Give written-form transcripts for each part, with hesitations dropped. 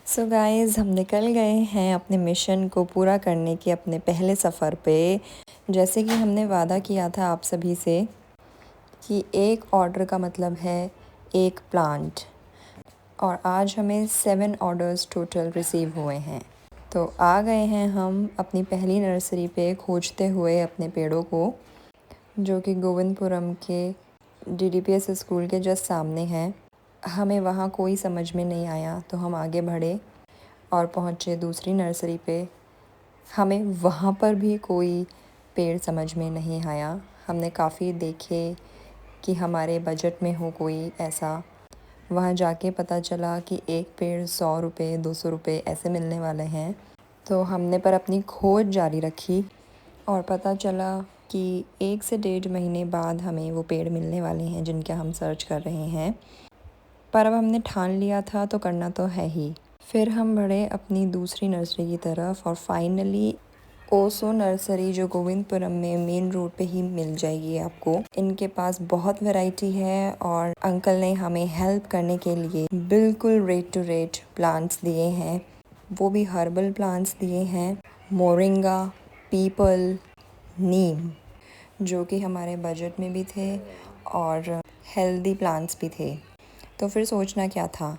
So guys हम निकल गए हैं अपने मिशन को पूरा करने के अपने पहले सफ़र पे। जैसे कि हमने वादा किया था आप सभी से कि एक ऑर्डर का मतलब है एक प्लांट, और आज हमें 7 ऑर्डर्स टोटल रिसीव हुए हैं। तो आ गए हैं हम अपनी पहली नर्सरी पे खोजते हुए अपने पेड़ों को, जो कि गोविंदपुरम के DDPS स्कूल के जस्ट सामने है। हमें वहाँ कोई समझ में नहीं आया तो हम आगे बढ़े और पहुँचे दूसरी नर्सरी पे। हमें वहाँ पर भी कोई पेड़ समझ में नहीं आया। हमने काफ़ी देखे कि हमारे बजट में हो कोई ऐसा। वहाँ जाके पता चला कि एक पेड़ 100 रुपये 200 रुपये ऐसे मिलने वाले हैं। तो हमने पर अपनी खोज जारी रखी और पता चला कि 1 से 1.5 महीने बाद हमें वो पेड़ मिलने वाले हैं जिनका हम सर्च कर रहे हैं। पर अब हमने ठान लिया था तो करना तो है ही। फिर हम बढ़े अपनी दूसरी नर्सरी की तरफ और फाइनली ओसो नर्सरी, जो गोविंदपुरम में मेन रोड पे ही मिल जाएगी आपको। इनके पास बहुत वैरायटी है और अंकल ने हमें हेल्प करने के लिए बिल्कुल रेट टू रेट प्लांट्स दिए हैं, वो भी हर्बल प्लांट्स दिए हैं। मोरिंगा, पीपल, नीम, जो कि हमारे बजट में भी थे और हेल्दी प्लांट्स भी थे। तो फिर सोचना क्या था,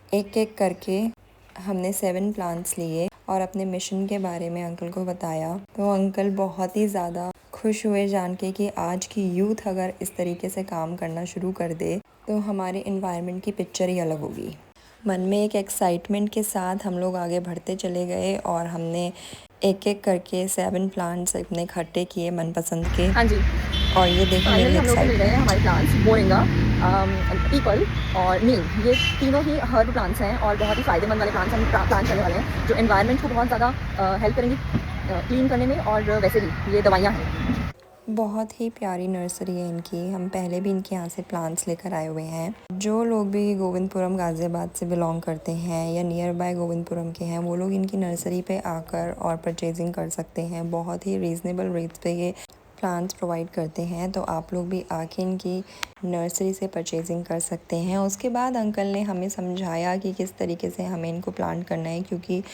एक एक करके हमने 7 प्लांट्स लिए और अपने मिशन के बारे में अंकल को बताया। तो अंकल बहुत ही ज़्यादा खुश हुए जान के कि आज की यूथ अगर इस तरीके से काम करना शुरू कर दे तो हमारे इन्वायरमेंट की पिक्चर ही अलग होगी। मन में एक एक्साइटमेंट के साथ हम लोग आगे बढ़ते चले गए और हमने एक एक करके 7 प्लांट्स अपने इकट्ठे किए मनपसंद के। हाँ जी, और ये देखिए फाइनली मेरी हम लोग को मिल गए हैं हमारे एक्साइटमेंट। प्लांट्स, मोरिंगा, पीपल और नीम। ये तीनों ही हर्ब प्लांट्स हैं और बहुत ही फ़ायदेमंद वाले प्लांट्स हम प्लांट करने वाले हैं, जो एनवायरनमेंट को बहुत ज़्यादा हेल्प करेंगी क्लीन करने में, और वैसे भी ये दवाइयाँ हैं। बहुत ही प्यारी नर्सरी है इनकी। हम पहले भी इनके यहाँ से प्लांट्स लेकर आए हुए हैं। जो लोग भी गोविंदपुरम गाज़ियाबाद से बिलोंग करते हैं या नियर बाय गोविंदपुरम के हैं, वो लोग इनकी नर्सरी पे आकर और परचेजिंग कर सकते हैं। बहुत ही रीज़नेबल रेट्स पे ये प्लांट्स प्रोवाइड करते हैं, तो आप लोग भी आके इनकी नर्सरी से परचेजिंग कर सकते हैं। उसके बाद अंकल ने हमें समझाया कि किस तरीके से हमें इनको प्लांट करना है, क्योंकि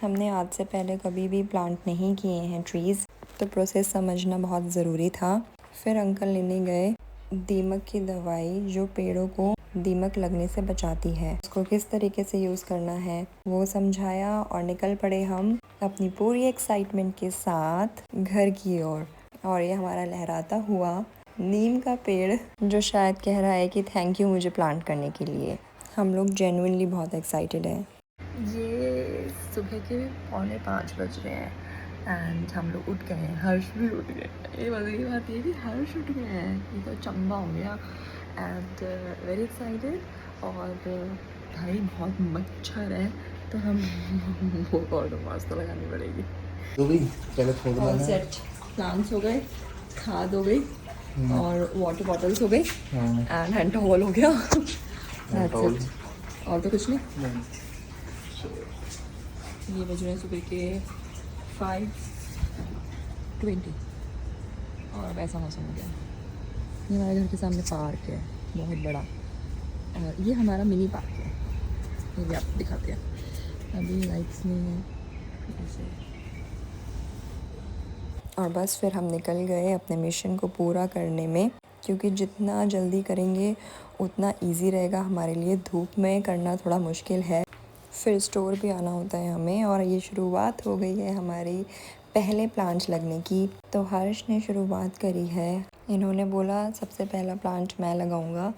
हमने आज से पहले कभी भी प्लांट नहीं किए हैं ट्रीज़, तो प्रोसेस समझना बहुत ज़रूरी था। फिर अंकल लेने गए दीमक की दवाई, जो पेड़ों को दीमक लगने से बचाती है। उसको किस तरीके से यूज़ करना है वो समझाया और निकल पड़े हम अपनी पूरी एक्साइटमेंट के साथ घर की ओर। और ये हमारा लहराता हुआ नीम का पेड़, जो शायद कह रहा है कि थैंक यू मुझे प्लांट करने के लिए। हम लोग जेन्युइनली बहुत एक्साइटेड हैं। ये सुबह के 4:45 बज रहे हैं एंड हम लोग उठ गए हैं। हर्ष भी उठ गए। ये मज़े की बात ये कि हर्ष उठ गए हैं, ये तो चंबा हो गया एंड वेरी एक्साइटेड। और भाई बहुत मच्छर है तो हम वो और मास्क तो लगानी पड़ेगी। तो भी पहले छोड़ना ऑल है। सेट, प्लांट्स हो गए, खाद हो गई और वाटर बॉटल्स हो गई एंड हैंड टॉवल हो गया। That's it. और तो कुछ नहीं। ये बज रहे हैं सुबह के 5:20 और अब ऐसा मौसम हो गया। ये हमारे घर के सामने पार्क है बहुत बड़ा, और ये हमारा मिनी पार्क है। ये भी आपको दिखाते हैं। अभी लाइट्स नहीं है ऐसे। और बस फिर हम निकल गए अपने मिशन को पूरा करने में, क्योंकि जितना जल्दी करेंगे उतना इजी रहेगा हमारे लिए। धूप में करना थोड़ा मुश्किल है, फिर स्टोर भी आना होता है हमें। और ये शुरुआत हो गई है हमारी पहले प्लांट लगने की। तो हर्ष ने शुरुआत करी है, इन्होंने बोला सबसे पहला प्लांट मैं लगाऊंगा।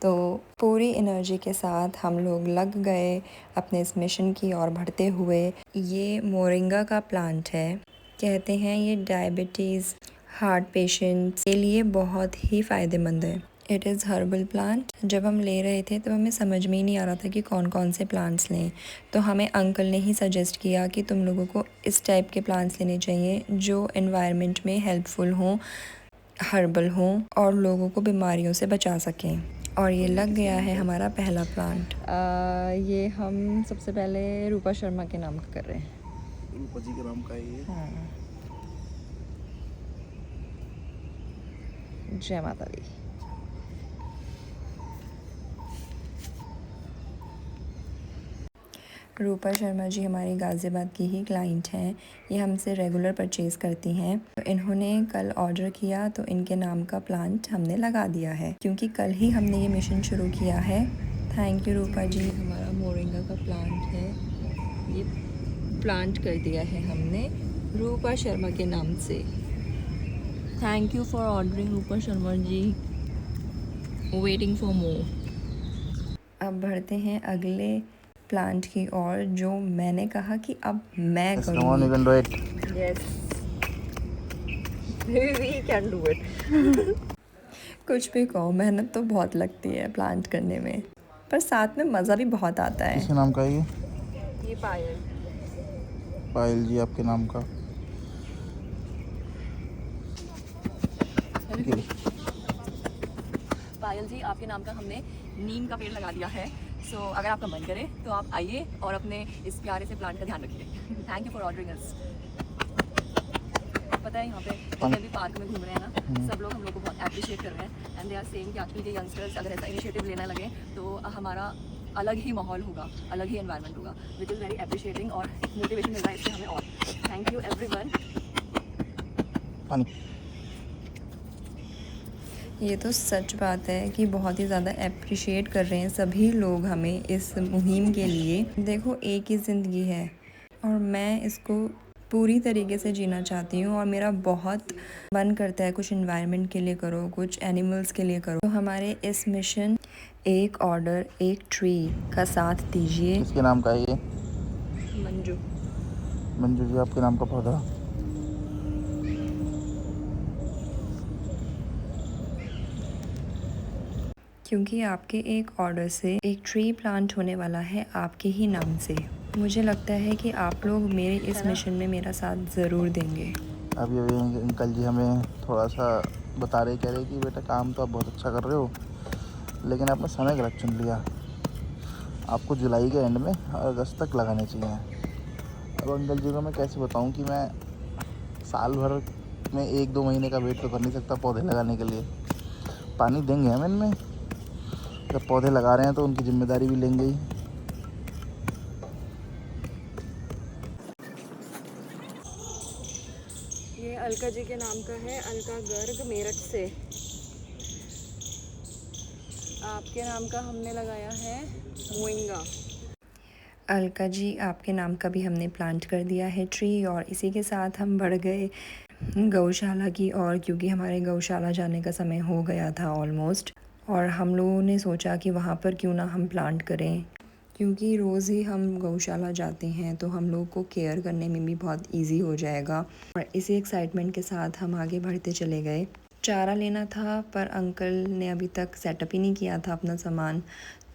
तो पूरी एनर्जी के साथ हम लोग लग गए अपने इस मिशन की ओर बढ़ते हुए। ये मोरिंगा का प्लांट है। कहते हैं ये डायबिटीज़, हार्ट पेशेंट्स के लिए बहुत ही फ़ायदेमंद है। It is herbal plant. जब हम ले रहे थे तो हमें समझ में ही नहीं आ रहा था कि कौन कौन से प्लांट्स लें, तो हमें अंकल ने ही सजेस्ट किया कि तुम लोगों को इस टाइप के प्लांट्स लेने चाहिए जो एनवायरनमेंट में हेल्पफुल हों, हर्बल हों और लोगों को बीमारियों से बचा सकें। और ये लग गया है हमारा पहला प्लांट। ये हम सबसे पहले रूपा शर्मा के नाम का कर रहे हैं। रूपा जी के नाम का है ये। हाँ, जय माता दी। रूपा शर्मा जी हमारी गाज़ियाबाद की ही क्लाइंट हैं। ये हमसे रेगुलर परचेज़ करती हैं। तो इन्होंने कल ऑर्डर किया तो इनके नाम का प्लांट हमने लगा दिया है, क्योंकि कल ही हमने ये मिशन शुरू किया है। थैंक यू रूपा जी। हमारा मोरिंगा का प्लांट है, ये प्लांट कर दिया है हमने रूपा शर्मा के नाम से। Thank you for ordering Rupa Sharma ji, waiting for more. अब बढ़ते हैं अगले प्लांट की ओर, जो मैंने कहा कि अब मैं Yes, come on, you can do it. Yes, we can do it. कुछ भी कहो, मेहनत तो बहुत लगती है प्लांट करने में, पर साथ में मज़ा भी बहुत आता है। किसके नाम का है ये? ये पायल। पायल जी आपके नाम का। पायल जी आपके नाम का हमने नीम का पेड़ लगा दिया है। सो अगर आपका मन करे तो आप आइए और अपने इस प्यारे से प्लांट का ध्यान रखिए। थैंक यू फॉर ऑर्डरिंग अस। पता है यहाँ पे जितने भी पार्क में घूम रहे हैं ना, सब लोग हम लोग को बहुत अप्रिशिएट कर रहे हैं एंड दे आर सेइंग कि आजकल के यंगस्टर्स अगर ऐसा इनिशिएटिव लेने लगे तो हमारा अलग ही माहौल होगा, अलग ही एनवायरनमेंट होगा, विच इज़ वेरी अप्रिशिएटिंग और मोटिवेशन मिल रहा है इससे हमें और। Thank you everyone. पानी। ये तो सच बात है कि बहुत ही ज़्यादा अप्रिशिएट कर रहे हैं सभी लोग हमें इस मुहिम के लिए। देखो, एक ही ज़िंदगी है और मैं इसको पूरी तरीके से जीना चाहती हूँ और मेरा बहुत मन करता है कुछ एनवायरनमेंट के लिए करो, कुछ एनिमल्स के लिए करो। तो हमारे इस मिशन एक ऑर्डर एक ट्री का साथ दीजिए। किसके नाम का है ये? मंजू। मंजू जी आपके नाम का पौधा। क्योंकि आपके एक ऑर्डर से एक ट्री प्लांट होने वाला है आपके ही नाम से। मुझे लगता है कि आप लोग मेरे इस मिशन में मेरा साथ ज़रूर देंगे। अभी अंकल जी हमें थोड़ा सा बता रहे, कह रहे कि बेटा काम तो आप बहुत अच्छा कर रहे हो, लेकिन आपने समय गलत चुन लिया। आपको जुलाई के एंड में और अगस्त तक लगाने चाहिए। अब अंकल जी को मैं कैसे बताऊं कि मैं साल भर में 1-2 महीने का वेट तो कर नहीं सकता पौधे लगाने के लिए। पानी देंगे हम इनमें, जब पौधे लगा रहे हैं तो उनकी जिम्मेदारी भी लेंगे ही। ये अलका जी के नाम का है, अलका गर्ग, मेरठ से। आपके नाम का हमने लगाया है मोरिंगा। अलका जी आपके नाम का भी हमने प्लांट कर दिया है ट्री, और इसी के साथ हम बढ़ गए गौशाला की ओर, क्योंकि हमारे गौशाला जाने का समय हो गया था ऑलमोस्ट। और हम लोगों ने सोचा कि वहाँ पर क्यों ना हम प्लांट करें, क्योंकि रोज़ ही हम गौशाला जाते हैं तो हम लोग को केयर करने में भी बहुत इजी हो जाएगा। और इसी एक्साइटमेंट के साथ हम आगे बढ़ते चले गए। चारा लेना था, पर अंकल ने अभी तक सेटअप ही नहीं किया था अपना सामान,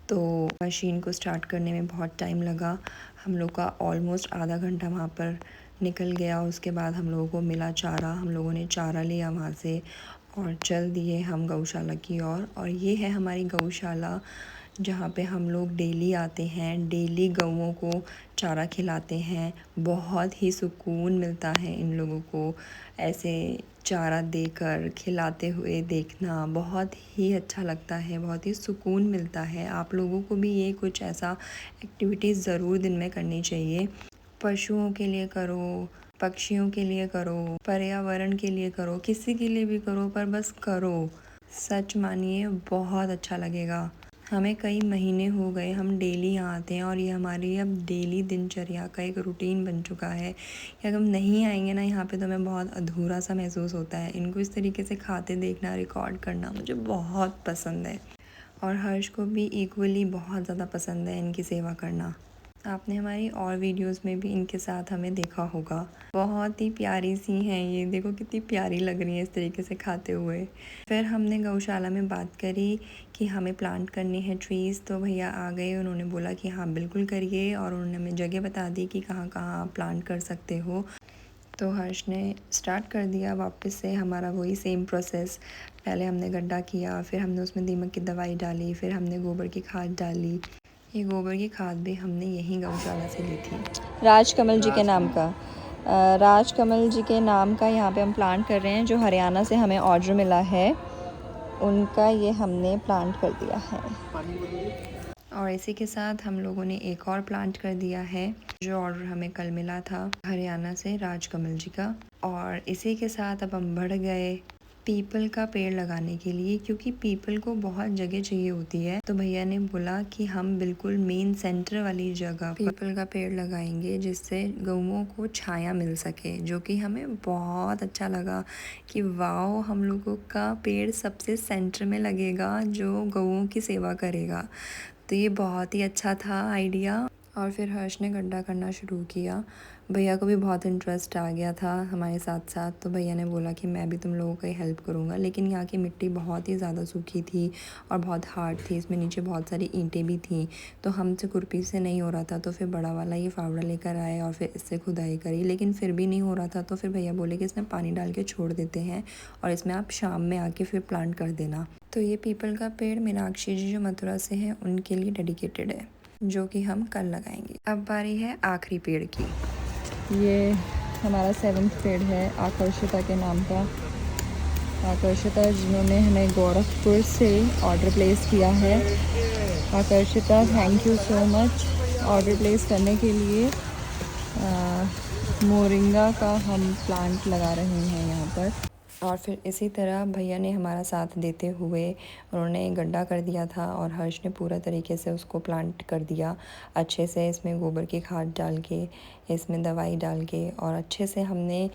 तो मशीन को स्टार्ट करने में बहुत टाइम लगा। हम लोग का ऑलमोस्ट आधा घंटा वहाँ पर निकल गया। उसके बाद हम लोगों को मिला चारा, हम लोगों ने चारा लिया वहाँ से और चल दिए हम गौशाला की ओर। और ये है हमारी गौशाला, जहाँ पे हम लोग डेली आते हैं, डेली गौओं को चारा खिलाते हैं। बहुत ही सुकून मिलता है इन लोगों को ऐसे चारा देकर खिलाते हुए देखना, बहुत ही अच्छा लगता है, बहुत ही सुकून मिलता है। आप लोगों को भी ये कुछ ऐसा एक्टिविटीज़ ज़रूर दिन में करनी चाहिए। पशुओं के लिए करो, पक्षियों के लिए करो, पर्यावरण के लिए करो, किसी के लिए भी करो, पर बस करो। सच मानिए बहुत अच्छा लगेगा। हमें कई महीने हो गए हम डेली यहाँ आते हैं और ये हमारी अब डेली दिनचर्या का एक रूटीन बन चुका है कि अगर हम नहीं आएंगे ना यहाँ पे तो हमें बहुत अधूरा सा महसूस होता है। इनको इस तरीके से खाते देखना, रिकॉर्ड करना मुझे बहुत पसंद है, और हर्ष को भी इक्वली बहुत ज़्यादा पसंद है इनकी सेवा करना। आपने हमारी और वीडियोस में भी इनके साथ हमें देखा होगा। बहुत ही प्यारी सी हैं ये, देखो कितनी प्यारी लग रही है इस तरीके से खाते हुए। फिर हमने गौशाला में बात करी कि हमें प्लांट करनी है ट्रीज़, तो भैया आ गए, उन्होंने बोला कि हाँ बिल्कुल करिए, और उन्होंने हमें जगह बता दी कि कहाँ कहाँ आप प्लांट कर सकते हो। तो हर्ष ने स्टार्ट कर दिया वापस से हमारा वही सेम प्रोसेस। पहले हमने गड्ढा किया, फिर हमने उसमें दीमक की दवाई डाली, फिर हमने गोबर की खाद डाली। ये गोबर की खाद भी हमने यहीं गौशाला से ली थी। राजकमल जी के नाम का, राजकमल जी के नाम का यहाँ पे हम प्लांट कर रहे हैं, जो हरियाणा से हमें ऑर्डर मिला है, उनका ये हमने प्लांट कर दिया है। और इसी के साथ हम लोगों ने एक और प्लांट कर दिया है, जो ऑर्डर हमें कल मिला था हरियाणा से राजकमल जी का। और इसी के साथ अब हम बढ़ गए पीपल का पेड़ लगाने के लिए, क्योंकि पीपल को बहुत जगह चाहिए होती है। तो भैया ने बोला कि हम बिल्कुल मेन सेंटर वाली जगह पीपल का पेड़ लगाएंगे, जिससे गऊओं को छाया मिल सके, जो कि हमें बहुत अच्छा लगा कि वाओ, हम लोगों का पेड़ सबसे सेंटर में लगेगा जो गऊओं की सेवा करेगा। तो ये बहुत ही अच्छा था आइडिया। और फिर हर्ष ने गड्ढा करना शुरू किया। भैया को भी बहुत इंटरेस्ट आ गया था हमारे साथ साथ, तो भैया ने बोला कि मैं भी तुम लोगों की हेल्प करूँगा। लेकिन यहाँ की मिट्टी बहुत ही ज़्यादा सूखी थी और बहुत हार्ड थी, इसमें नीचे बहुत सारी ईंटें भी थीं, तो हमसे खुरपी से नहीं हो रहा था। तो फिर बड़ा वाला ये फावड़ा लेकर आए और फिर इससे खुदाई करी, लेकिन फिर भी नहीं हो रहा था। तो फिर भैया बोले कि इसमें पानी डाल के छोड़ देते हैं और इसमें आप शाम में आके फिर प्लांट कर देना। तो ये पीपल का पेड़ मीनाक्षी जी जो मथुरा से हैं उनके लिए डेडिकेटेड है, जो कि हम कल लगाएंगे। अब बारी है आखिरी पेड़ की। ये हमारा 7th पेड़ है आकर्षिता के नाम का। आकर्षिता जिन्होंने हमें गोरखपुर से ऑर्डर प्लेस किया है। Akarshita, thank you so much order place करने के लिए। मोरिंगा का हम प्लांट लगा रहे हैं यहाँ पर। और फिर इसी तरह भैया ने हमारा साथ देते हुए उन्होंने गड्ढा कर दिया था और हर्ष ने पूरा तरीके से उसको प्लांट कर दिया अच्छे से। इसमें गोबर की खाद डाल के, इसमें दवाई डाल के और अच्छे से हमने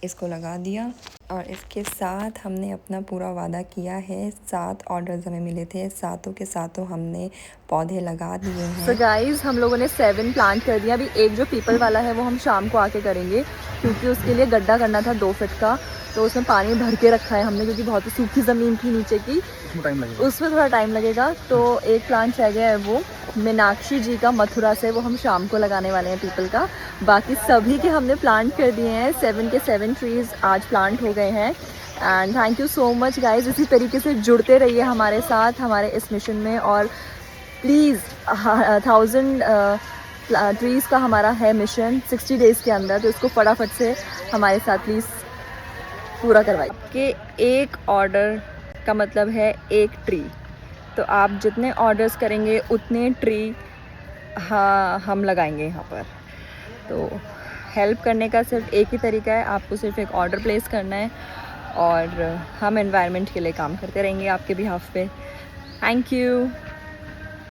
इसको लगा दिया। और इसके साथ हमने अपना पूरा वादा किया है। 7 ऑर्डर्स हमें मिले थे, 7 के 7 हमने पौधे लगा दिए हैं। तो गाइज हम लोगों ने 7 प्लांट कर दिया। अभी एक जो पीपल वाला है वो हम शाम को आके करेंगे, क्योंकि उसके लिए गड्ढा करना था 2 फीट का, तो उसमें पानी भर के रखा है हमने, क्योंकि बहुत ही सूखी ज़मीन थी नीचे की, उसमें थोड़ा टाइम लगेगा। तो एक प्लांट रह गया है वो मीनाक्षी जी का मथुरा से, वो हम शाम को लगाने वाले हैं पीपल का। बाकी सभी के हमने प्लांट कर दिए हैं। 7 के 7 ट्रीज़ आज प्लांट हो गए हैं। And thank you so much guys, इसी तरीके से जुड़ते रहिए हमारे साथ हमारे इस मिशन में। और प्लीज़ 1000 ट्रीज़ का हमारा है मिशन 60 डेज़ के अंदर, तो इसको फटाफट से हमारे साथ प्लीज़ पूरा करवाइए। कि एक ऑर्डर का मतलब है एक ट्री, तो आप जितने ऑर्डर्स करेंगे उतने ट्री हम लगाएंगे यहाँ पर। तो हेल्प करने का सिर्फ एक ही तरीका है, आपको सिर्फ एक ऑर्डर प्लेस करना है और हम एनवायरनमेंट के लिए काम करते रहेंगे आपके बिहाफ पे। Thank you.